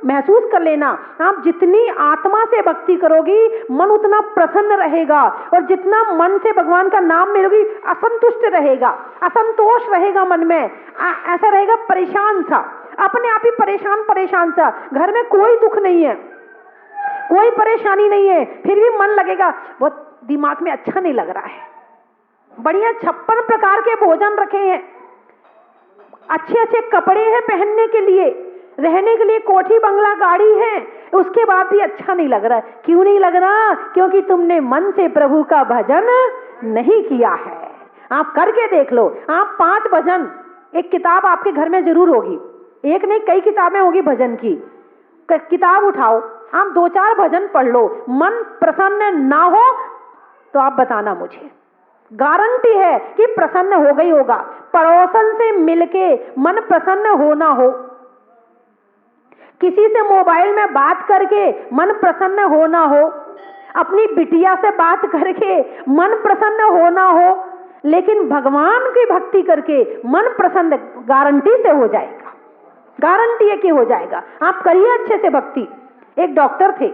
महसूस कर लेना, आप जितनी आत्मा से भक्ति करोगी मन उतना प्रसन्न रहेगा, और जितना मन से भगवान का नाम में लोगी असंतुष्ट रहेगा, असंतोष रहेगा मन में, ऐसा रहेगा परेशान सा, अपने आप ही परेशान सा। घर में कोई दुख नहीं है, कोई परेशानी नहीं है, फिर भी मन लगेगा बहुत दिमाग में अच्छा नहीं लग रहा है। बढ़िया 56 प्रकार के भोजन रखे हैं, अच्छे अच्छे कपड़े हैं पहनने के लिए, रहने के लिए कोठी बंगला गाड़ी है, उसके बाद भी अच्छा नहीं लग रहा है। क्यों नहीं लग रहा? क्योंकि तुमने मन से प्रभु का भजन नहीं किया है। आप करके देख लो, आप 5 भजन, एक किताब आपके घर में जरूर होगी, एक नहीं कई किताबें होगी भजन की, किताब उठाओ, आप 2-4 भजन पढ़ लो, मन प्रसन्न ना हो तो आप बताना मुझे, गारंटी है कि प्रसन्न हो गई होगा। पड़ोसन से मिलके मन प्रसन्न हो ना हो, किसी से मोबाइल में बात करके मन प्रसन्न हो ना हो, अपनी बिटिया से बात करके मन प्रसन्न हो ना हो, लेकिन भगवान की भक्ति करके मन प्रसन्न गारंटी से हो जाएगा, गारंटी है कि हो जाएगा। आप करिए अच्छे से भक्ति। एक डॉक्टर थे,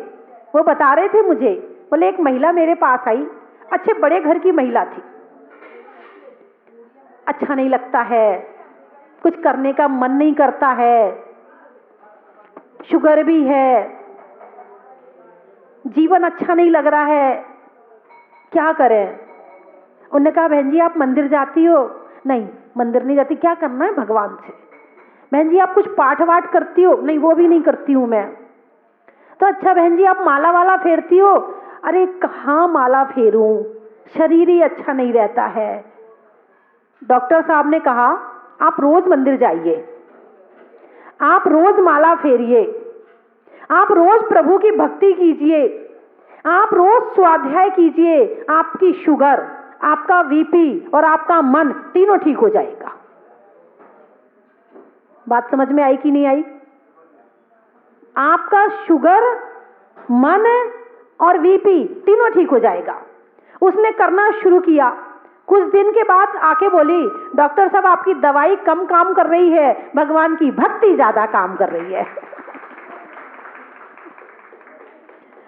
वो बता रहे थे मुझे, बोले एक महिला मेरे पास आई, अच्छे बड़े घर की महिला थी, अच्छा नहीं लगता है, कुछ करने का मन नहीं करता है, शुगर भी है, जीवन अच्छा नहीं लग रहा है, क्या करें? उन्होंने कहा बहन जी आप मंदिर जाती हो? नहीं मंदिर नहीं जाती। क्या करना है भगवान से? बहन जी आप कुछ पाठ वाठ करती हो? नहीं वो भी नहीं करती हूं मैं। तो अच्छा बहन जी आप माला वाला फेरती हो? अरे कहाँ माला फेरूं, शरीर ही अच्छा नहीं रहता है। डॉक्टर साहब ने कहा आप रोज मंदिर जाइए, आप रोज माला फेरिए, आप रोज प्रभु की भक्ति कीजिए, आप रोज स्वाध्याय कीजिए, आपकी शुगर, आपका बीपी और आपका मन तीनों ठीक हो जाएगा। बात समझ में आई कि नहीं आई? आपका शुगर, मन और बीपी तीनों ठीक हो जाएगा। उसने करना शुरू किया, कुछ दिन के बाद आके बोली डॉक्टर साहब आपकी दवाई कम काम कर रही है, भगवान की भक्ति ज्यादा काम कर रही है।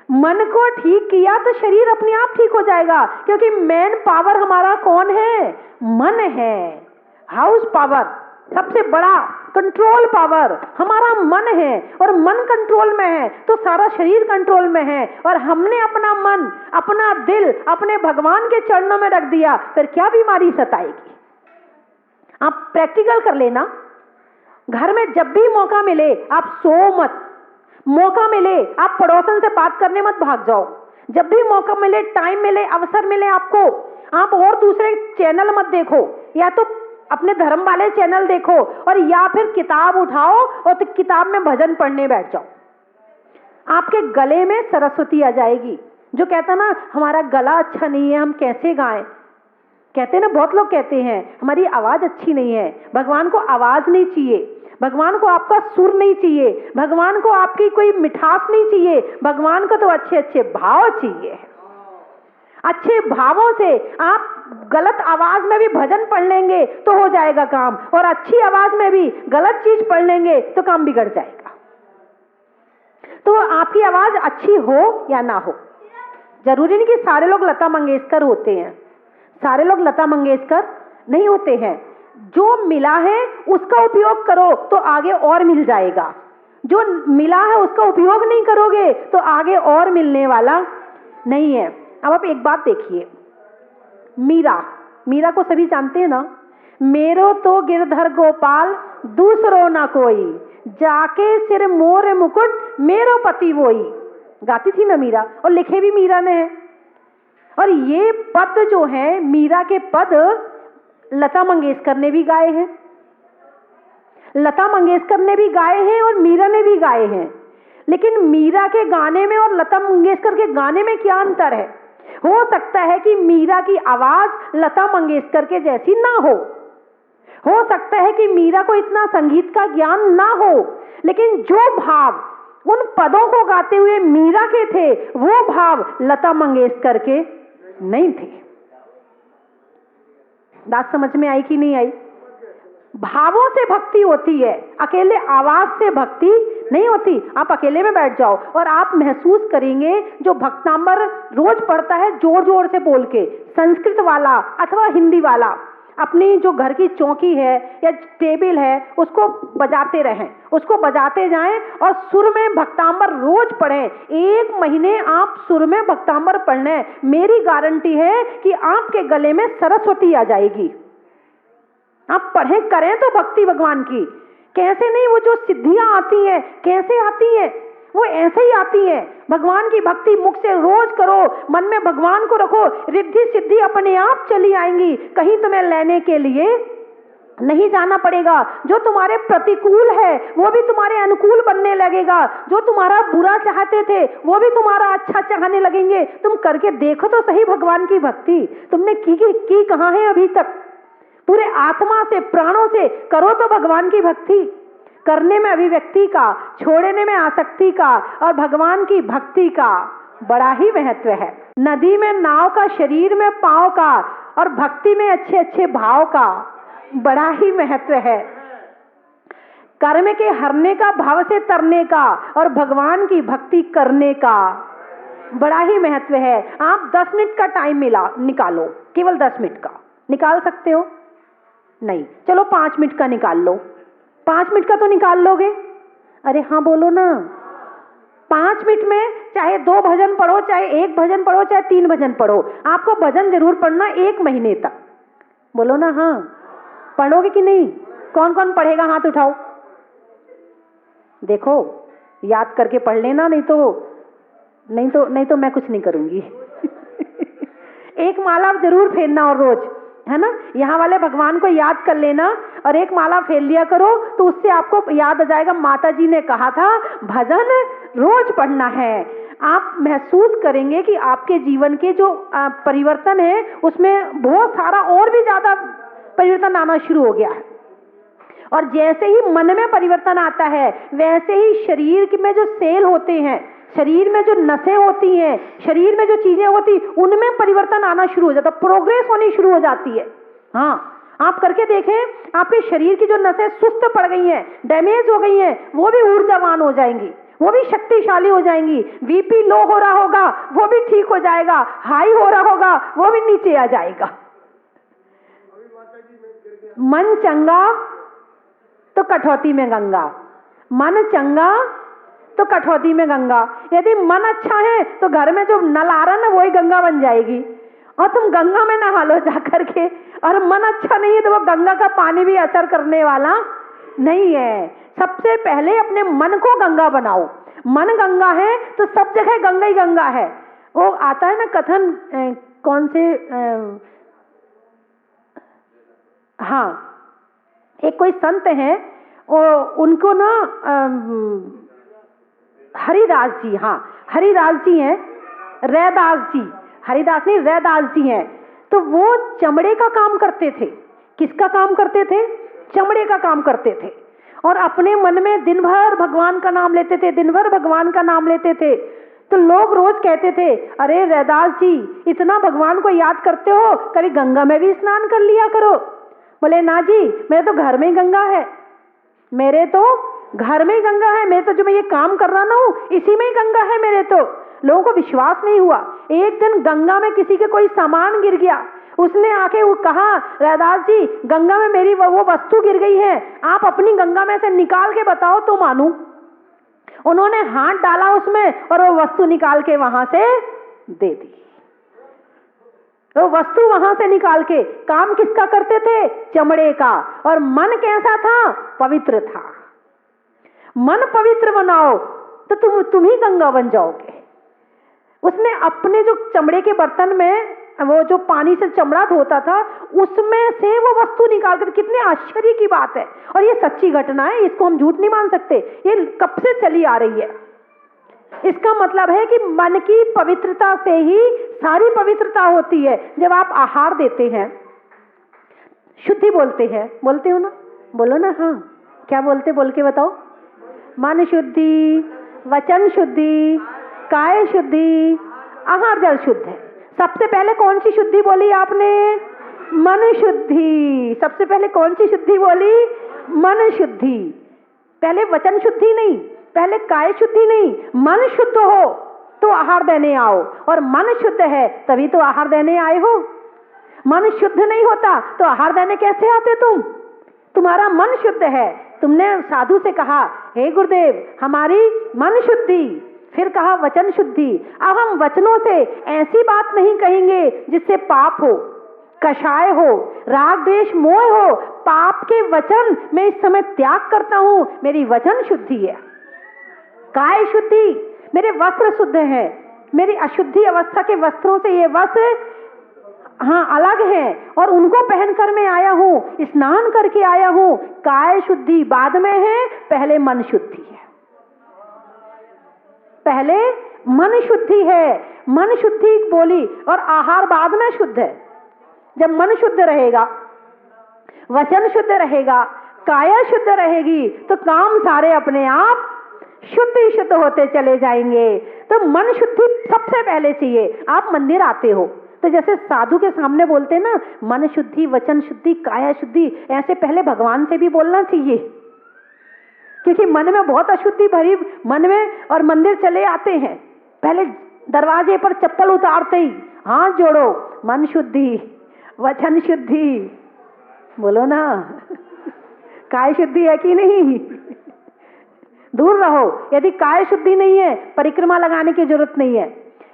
मन को ठीक किया तो शरीर अपने आप ठीक हो जाएगा, क्योंकि मेन पावर हमारा कौन है? मन है। हाउस पावर, सबसे बड़ा कंट्रोल पावर हमारा मन है, और मन कंट्रोल में है तो सारा शरीर कंट्रोल में है। और हमने अपना मन, अपना दिल अपने भगवान के चरणों में रख दिया, फिर क्या बीमारी सताएगी? आप प्रैक्टिकल कर लेना। घर में जब भी मौका मिले आप सो मत, मौका मिले आप पड़ोसन से बात करने मत भाग जाओ। जब भी मौका मिले, टाइम मिले, अवसर मिले आपको, आप और दूसरे चैनल मत देखो, या तो अपने धर्म वाले चैनल देखो, और या फिर किताब उठाओ और तो किताब में भजन पढ़ने बैठ जाओ। आपके गले में सरस्वती आ जाएगी। जो कहता ना हमारा गला अच्छा नहीं है, हम कैसे गाएं? कहते ना, बहुत लोग कहते हैं हमारी आवाज अच्छी नहीं है। भगवान को आवाज नहीं चाहिए, भगवान को आपका सुर नहीं चाहिए, भगवान को आपकी कोई मिठास नहीं चाहिए, भगवान को तो अच्छे अच्छे भाव चाहिए। अच्छे भावों से आप गलत आवाज में भी भजन पढ़ लेंगे तो हो जाएगा काम, और अच्छी आवाज में भी गलत चीज पढ़ लेंगे तो काम बिगड़ जाएगा। तो आपकी आवाज अच्छी हो या ना हो, जरूरी नहीं कि सारे लोग लता मंगेशकर होते हैं, सारे लोग लता मंगेशकर नहीं होते हैं। जो मिला है उसका उपयोग करो तो आगे और मिल जाएगा, जो मिला है उसका उपयोग नहीं करोगे तो आगे और मिलने वाला नहीं है। अब आप एक बात देखिए, मीरा को सभी जानते हैं ना, मेरो तो गिरधर गोपाल दूसरो ना कोई, जाके सिर मोर मुकुट मेरो पति वोई, गाती थी ना मीरा, और लिखे भी मीरा ने हैं। और ये पद जो है, मीरा के पद लता मंगेशकर ने भी गाए हैं, लता मंगेशकर ने भी गाए हैं और मीरा ने भी गाए हैं। लेकिन मीरा के गाने में और लता मंगेशकर के गाने में क्या अंतर है? हो सकता है कि मीरा की आवाज लता मंगेशकर के जैसी ना हो सकता है कि मीरा को इतना संगीत का ज्ञान ना हो, लेकिन जो भाव उन पदों को गाते हुए मीरा के थे, वो भाव लता मंगेशकर के नहीं थे। बात समझ में आई कि नहीं आई? भावों से भक्ति होती है, अकेले आवाज से भक्ति नहीं होती। आप अकेले में बैठ जाओ और आप महसूस करेंगे, जो भक्तांबर रोज पढ़ता है जोर जोर से बोल के, संस्कृत वाला अथवा हिंदी वाला, अपनी जो घर की चौकी है या टेबल है उसको बजाते रहें, उसको बजाते जाएं और सुर में भक्तांबर रोज पढ़ें। 1 महीने आप सुर में भक्तांबर पढ़ने, मेरी गारंटी है कि आपके गले में सरस्वती आ जाएगी। आप पढ़ें करें तो भक्ति भगवान की, कैसे नहीं, वो जो सिद्धियां आती हैं कैसे आती हैं, वो ऐसे ही आती है। भगवान की भक्ति मुख से रोज करो, मन में भगवान को रखो, रिद्धि सिद्धि अपने आप चली आएंगी। कहीं तुम्हें लेने के लिए नहीं जाना पड़ेगा। जो तुम्हारे प्रतिकूल है वो भी तुम्हारे अनुकूल बनने लगेगा, जो तुम्हारा बुरा चाहते थे वो भी तुम्हारा अच्छा चाहने लगेंगे। तुम करके देखो तो सही भगवान की भक्ति, तुमने की कहाँ है अभी तक? पूरे आत्मा से प्राणों से करो तो भगवान की भक्ति। करने में अभिव्यक्ति का, छोड़ने में आसक्ति का और भगवान की भक्ति का बड़ा ही महत्व है। नदी में नाव का, शरीर में पांव का और भक्ति में अच्छे अच्छे भाव का बड़ा ही महत्व है। कर्म के हरने का, भाव से तरने का और भगवान की भक्ति करने का बड़ा ही महत्व है। आप 10 मिनट का टाइम निकालो, केवल 10 मिनट का निकाल सकते हो? नहीं, चलो 5 मिनट का निकाल लो। 5 मिनट का तो निकाल लोगे? अरे हाँ बोलो ना। 5 मिनट में चाहे 2 भजन पढ़ो, चाहे 1 भजन पढ़ो, चाहे 3 भजन पढ़ो, आपको भजन जरूर पढ़ना 1 महीने तक। बोलो ना हाँ। पढ़ोगे कि नहीं? कौन कौन पढ़ेगा हाथ उठाओ। देखो याद करके पढ़ लेना, नहीं तो मैं कुछ नहीं करूंगी। एक माला जरूर फेरना और रोज, है ना, यहाँ वाले भगवान को याद कर लेना और एक माला फेर लिया करो, तो उससे आपको याद आ जाएगा माता जी ने कहा था भजन रोज पढ़ना है। आप महसूस करेंगे कि आपके जीवन के जो परिवर्तन है उसमें बहुत सारा और भी ज्यादा परिवर्तन आना शुरू हो गया है। और जैसे ही मन में परिवर्तन आता है वैसे ही शरीर में जो सेल होते हैं, शरीर में जो नसें होती हैं, शरीर में जो चीजें होती, उनमें परिवर्तन आना शुरू हो जाता, प्रोग्रेस होनी शुरू हो जाती है। हाँ, आप करके देखें, आपके शरीर की जो नसें सुस्त पड़ गई हैं, डैमेज हो गई हैं, वो भी ऊर्जावान हो जाएंगी, वो भी शक्तिशाली हो जाएंगी। बीपी लो हो रहा होगा वो भी ठीक हो जाएगा, हाई हो रहा होगा वो भी नीचे आ जाएगा। मन चंगा तो कठौती में गंगा, मन चंगा तो कठौती में गंगा। यदि मन अच्छा है तो घर में जो नल आ रहा है ना वही गंगा बन जाएगी और तुम गंगा में नहा लो जा करके। और मन अच्छा नहीं है तो वो गंगा का पानी भी असर करने वाला नहीं है। सबसे पहले अपने मन को गंगा बनाओ। मन गंगा है तो सब जगह गंगा ही गंगा है। वो आता है ना कथन, कौन से हाँ, एक कोई संत है, उनको ना हरिदास जी, हाँ हरिदास जी हैं, रैदास जी, हरिदास नहीं रैदास जी हैं। तो वो चमड़े का काम करते थे। किसका काम करते थे? चमड़े का काम करते थे। और अपने मन में दिन भर भगवान का नाम लेते थे, दिन भर भगवान का नाम लेते थे। तो लोग रोज कहते थे, अरे रैदास जी इतना भगवान को याद करते हो, कभी गंगा में भी स्नान कर लिया करो। बोले ना जी, मेरे तो घर में ही गंगा है, मेरे तो घर में ही गंगा है, मैं तो जो मैं ये काम कर रहा ना हूँ इसी में ही गंगा है मेरे तो। लोगों को विश्वास नहीं हुआ। एक दिन गंगा में किसी के कोई सामान गिर गया, उसने आके वो कहा, रैदास जी गंगा में मेरी वो वस्तु गिर गई है, आप अपनी गंगा में से निकाल के बताओ तो मानूं। उन्होंने हाथ डाला उसमें और वो वस्तु निकाल के वहां से दे दी। तो वस्तु वहां से निकाल के, काम किसका करते थे? चमड़े का। और मन कैसा था? पवित्र था। मन पवित्र बनाओ तो तुम ही गंगा बन जाओगे। उसने अपने जो चमड़े के बर्तन में वो जो पानी से चमड़ा धोता था उसमें से वो वस्तु निकाल कर, कितने आश्चर्य की बात है। और ये सच्ची घटना है, इसको हम झूठ नहीं मान सकते, ये कब से चली आ रही है। इसका मतलब है कि मन की पवित्रता से ही सारी पवित्रता होती है। जब आप आहार देते हैं, शुद्धि बोलते हैं, बोलते हो ना, बोलो ना हाँ, क्या बोलते, बोल के बताओ। मन शुद्धि, वचन शुद्धि, काय शुद्धि, आहार जल शुद्ध है। सबसे पहले कौन सी शुद्धि बोली आपने? मन शुद्धि। सबसे पहले कौन सी शुद्धि बोली? मन शुद्धि। पहले वचन शुद्धि नहीं, पहले काय शुद्धि नहीं, मन शुद्ध हो तो आहार देने आओ, और मन शुद्ध है तभी तो आहार देने आए हो। मन शुद्ध नहीं होता तो आहार देने कैसे आते तुम? तुम्हारा मन शुद्ध है। तुमने साधु से कहा, हे गुरुदेव हमारी मन शुद्धि, फिर कहा वचन शुद्धि। अब हम वचनों से ऐसी बात नहीं कहेंगे जिससे पाप हो, कषाय हो, राग द्वेष मोह हो। पाप के वचन मैं इस समय त्याग करता हूं, मेरी वचन शुद्धि है। काय शुद्धि, मेरे वस्त्र शुद्ध है, मेरी अशुद्धि अवस्था के वस्त्रों से ये वस्त्र अलग है और उनको पहनकर मैं आया हूं, स्नान करके आया हूं। काय शुद्धि बाद में है, पहले मन शुद्धि है। पहले मन शुद्धि है, मन शुद्धि बोली, और आहार बाद में शुद्ध है। जब मन शुद्ध रहेगा, वचन शुद्ध रहेगा, काया शुद्ध रहेगी, तो काम सारे अपने आप शुद्ध होते चले जाएंगे। तो मन शुद्धि सबसे पहले चाहिए। आप मंदिर आते हो तो जैसे साधु के सामने बोलते हैं ना, मन शुद्धि, वचन शुद्धि, काया शुद्धि, ऐसे पहले भगवान से भी बोलना चाहिए, क्योंकि मन में बहुत अशुद्धि भरी मन में, और मंदिर चले आते हैं पहले दरवाजे पर चप्पल उतारते ही हाथ जोड़ो, मन शुद्धि, वचन शुद्धि, बोलो ना काय शुद्धि है कि नहीं? दूर रहो। यदि काय शुद्धि नहीं है, परिक्रमा लगाने की जरूरत नहीं है।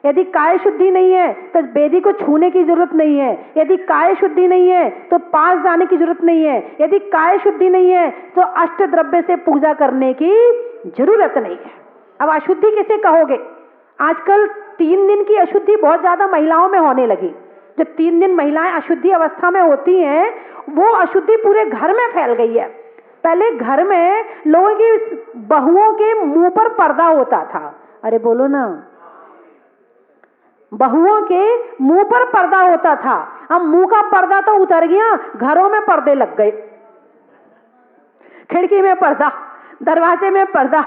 यदि काय शुद्धि नहीं है तो वेदी को छूने की जरूरत नहीं है। यदि काय शुद्धि नहीं है तो पास जाने की जरूरत नहीं है। यदि काय शुद्धि नहीं है तो अष्ट द्रव्य से पूजा करने की जरूरत नहीं है। अब अशुद्धि किसे कहोगे? आजकल 3 दिन की अशुद्धि बहुत ज्यादा महिलाओं में होने लगी। जो 3 दिन महिलाएं अशुद्धि अवस्था में होती हैं, वो अशुद्धि पूरे घर में फैल गई है। पहले घर में लोगों की बहुओं के मुंह पर पर्दा होता था। अरे बोलो ना, बहुओं के मुंह पर पर्दा होता था। अब मुंह का पर्दा तो उतर गया, घरों में पर्दे लग गए। खिड़की में पर्दा, दरवाजे में पर्दा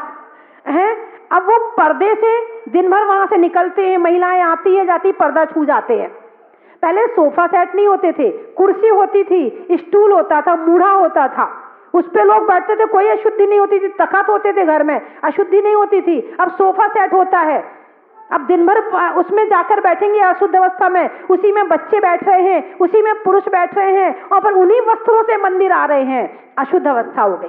है। अब वो पर्दे से दिन भर वहां से निकलते हैं, महिलाएं आती है जाती, पर्दा छू जाते हैं। पहले सोफा सेट नहीं होते थे, कुर्सी होती थी, स्टूल होता था, मूढ़ा होता था, उस पे लोग बैठते थे, कोई अशुद्धि नहीं होती थी। तखत होते थे घर में, अशुद्धि नहीं होती थी। अब सोफा सेट होता है, अब दिन भर उसमें जाकर बैठेंगे अशुद्ध अवस्था में, उसी में बच्चे बैठ रहे हैं, उसी में पुरुष बैठ रहे हैं, और फिर उन्हीं वस्त्रों से मंदिर आ रहे हैं। अशुद्ध अवस्था हो गई।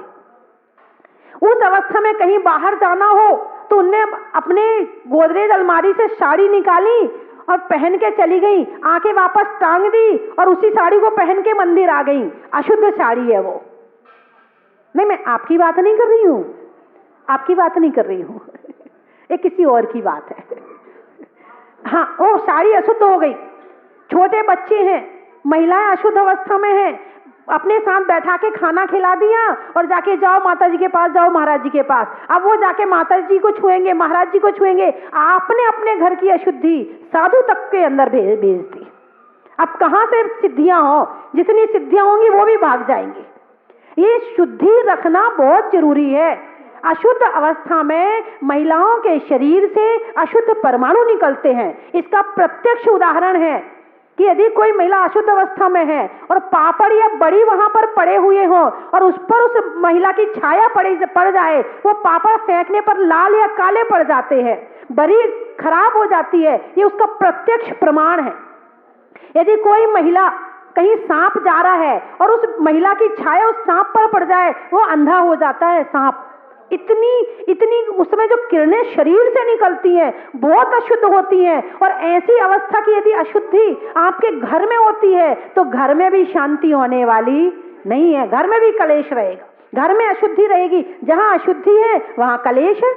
उस अवस्था में कहीं बाहर जाना हो तो उनने अपने गोदरेज अलमारी से साड़ी निकाली और पहन के चली गई, आके वापस टांग दी और उसी साड़ी को पहन के मंदिर आ गई। अशुद्ध साड़ी है वो। नहीं, मैं आपकी बात नहीं कर रही हूं, आपकी बात नहीं कर रही हूं ये किसी और की बात है। हाँ, वो साड़ी अशुद्ध हो गई। छोटे बच्चे हैं, महिलाएं अशुद्ध अवस्था में हैं, अपने साथ बैठा के खाना खिला दिया और जाके जाओ माता जी के पास, जाओ महाराज जी के पास। अब वो जाके माता जी को छुएंगे, महाराज जी को छुएंगे। आपने अपने घर की अशुद्धि साधु तक के अंदर भेज दी। अब कहां से सिद्धियां हो? जितनी सिद्धियां होंगी वो भी भाग जाएंगी। ये शुद्धि रखना बहुत जरूरी है। अशुद्ध अवस्था में महिलाओं के शरीर से अशुद्ध परमाणु निकलते हैं। इसका प्रत्यक्ष उदाहरण है कि यदि कोई महिला अशुद्ध अवस्था में है और पापड़ या बड़ी वहां पर पड़े हुए हों और उस पर उस महिला की छाया पड़ जाए, वो पापड़ सेंकने पर लाल या काले पड़ जाते हैं, बड़ी खराब हो जाती है। ये उसका प्रत्यक्ष प्रमाण है। यदि कोई महिला कहीं सांप जा रहा है और उस महिला की छाया उस सांप पर पड़ जाए, वो अंधा हो जाता है सांप। इतनी उसमें जो किरणें शरीर से निकलती हैं बहुत अशुद्ध होती हैं। और ऐसी अवस्था की यदि अशुद्धि आपके घर में होती है तो घर में भी शांति होने वाली नहीं है, घर में भी कलेश रहेगा, घर में अशुद्धि रहेगी। जहां अशुद्धि है वहां कलेश है,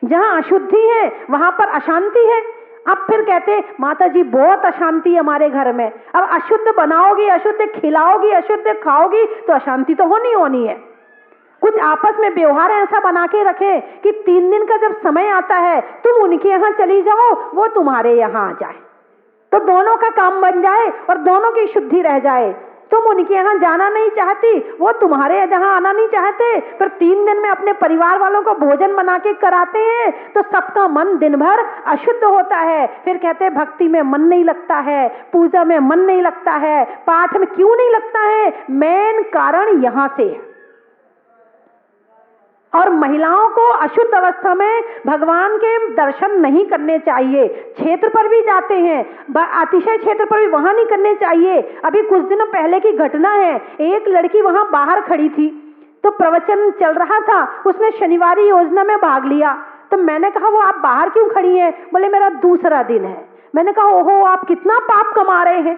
जहां अशुद्धि है वहां पर अशांति है। अब फिर कहते माता जी बहुत अशांति है हमारे घर में। अब अशुद्ध बनाओगी, अशुद्ध खिलाओगी, अशुद्ध खाओगी तो अशांति तो होनी है। कुछ आपस में व्यवहार ऐसा बना के रखे कि 3 दिन का जब समय आता है तुम उनके यहाँ चली जाओ, वो तुम्हारे यहाँ आ जाए, तो दोनों का काम बन जाए और दोनों की शुद्धि रह जाए। तुम उनके यहाँ जाना नहीं चाहती, वो तुम्हारे यहाँ आना नहीं चाहते, पर 3 दिन में अपने परिवार वालों को भोजन बना के कराते हैं तो सबका मन दिन भर अशुद्ध होता है। फिर कहते भक्ति में मन नहीं लगता है, पूजा में मन नहीं लगता है, पाठ में क्यों नहीं लगता है? मेन कारण यहां से है। और महिलाओं को अशुद्ध अवस्था में भगवान के दर्शन नहीं करने चाहिए। क्षेत्र पर भी जाते हैं, अतिशय क्षेत्र पर भी वहां नहीं करने चाहिए। अभी कुछ दिनों पहले की घटना है, एक लड़की वहां बाहर खड़ी थी, तो प्रवचन चल रहा था, उसने शनिवारी योजना में भाग लिया। तो मैंने कहा वो आप बाहर क्यों खड़ी हैं? बोले मेरा दूसरा दिन है। मैंने कहा ओहो, आप कितना पाप कमा रहे हैं,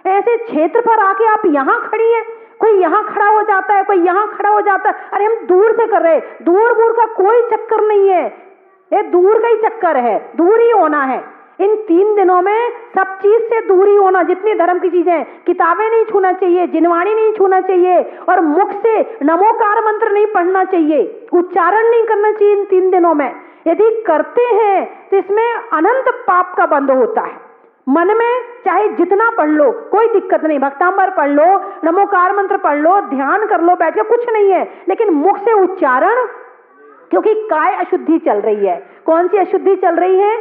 ऐसे क्षेत्र पर आके आप यहाँ खड़ी हैं। कोई यहाँ खड़ा हो जाता है, कोई यहाँ खड़ा हो जाता है। अरे हम दूर से कर रहे, दूर दूर का कोई चक्कर नहीं है, ये दूर का ही चक्कर है, दूर ही होना है। इन 3 दिनों में सब चीज से दूरी होना, जितनी धर्म की चीजें, किताबें नहीं छूना चाहिए, जिनवाणी नहीं छूना चाहिए, और मुख से नमोकार मंत्र नहीं पढ़ना चाहिए, उच्चारण नहीं करना चाहिए इन 3 दिनों में। यदि करते हैं तो इसमें अनंत पाप का बंध होता है। मन में चाहे जितना पढ़ लो कोई दिक्कत नहीं, भक्तांबर पढ़ लो, नमोकार मंत्र पढ़ लो, ध्यान कर लो बैठ के, कुछ नहीं है, लेकिन मुख से उच्चारण, क्योंकि काय अशुद्धि चल रही है। कौन सी अशुद्धि चल रही है?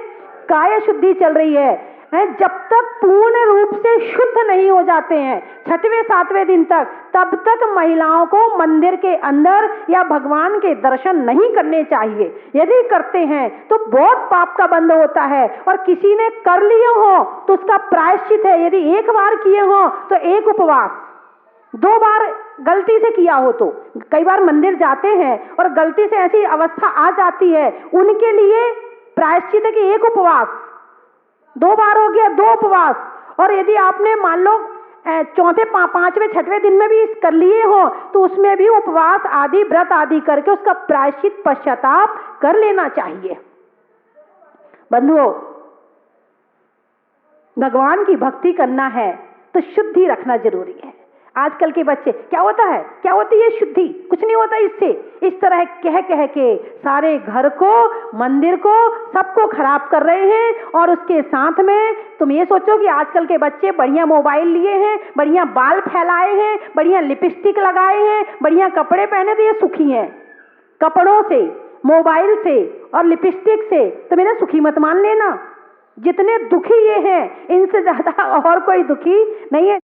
काय अशुद्धि चल रही है। जब तक पूर्ण रूप से शुद्ध नहीं हो जाते हैं 6वें 7वें दिन तक, तब तक महिलाओं को मंदिर के अंदर या भगवान के दर्शन नहीं करने चाहिए। यदि करते हैं तो बहुत पाप का बंध होता है, और किसी ने कर लिए हो तो उसका प्रायश्चित है। यदि एक बार किए हो तो एक उपवास, 2 बार गलती से किया हो तो, कई बार मंदिर जाते हैं और गलती से ऐसी अवस्था आ जाती है, उनके लिए प्रायश्चित है कि एक उपवास, 2 बार हो गया 2 उपवास। और यदि आपने मान लो 4थे 5वें 6वें दिन में भी कर लिए हो तो उसमें भी उपवास आदि व्रत आदि करके उसका प्रायश्चित पश्चाताप कर लेना चाहिए। बंधुओं, भगवान की भक्ति करना है तो शुद्धि रखना जरूरी है। आजकल के बच्चे क्या होता है, क्या होती है शुद्धि? कुछ नहीं होता इससे। इस तरह कह कह के सारे घर को, मंदिर को, सबको खराब कर रहे हैं। और उसके साथ में तुम ये सोचो कि आजकल के बच्चे बढ़िया मोबाइल लिए हैं, बढ़िया बाल फैलाए हैं, बढ़िया लिपस्टिक लगाए हैं, बढ़िया कपड़े पहने, तो ये सुखी हैं। कपड़ों से, मोबाइल से और लिपस्टिक से तुम इन्हें सुखी मत मान लेना। जितने दुखी ये हैं, इनसे ज्यादा और कोई दुखी नहीं है।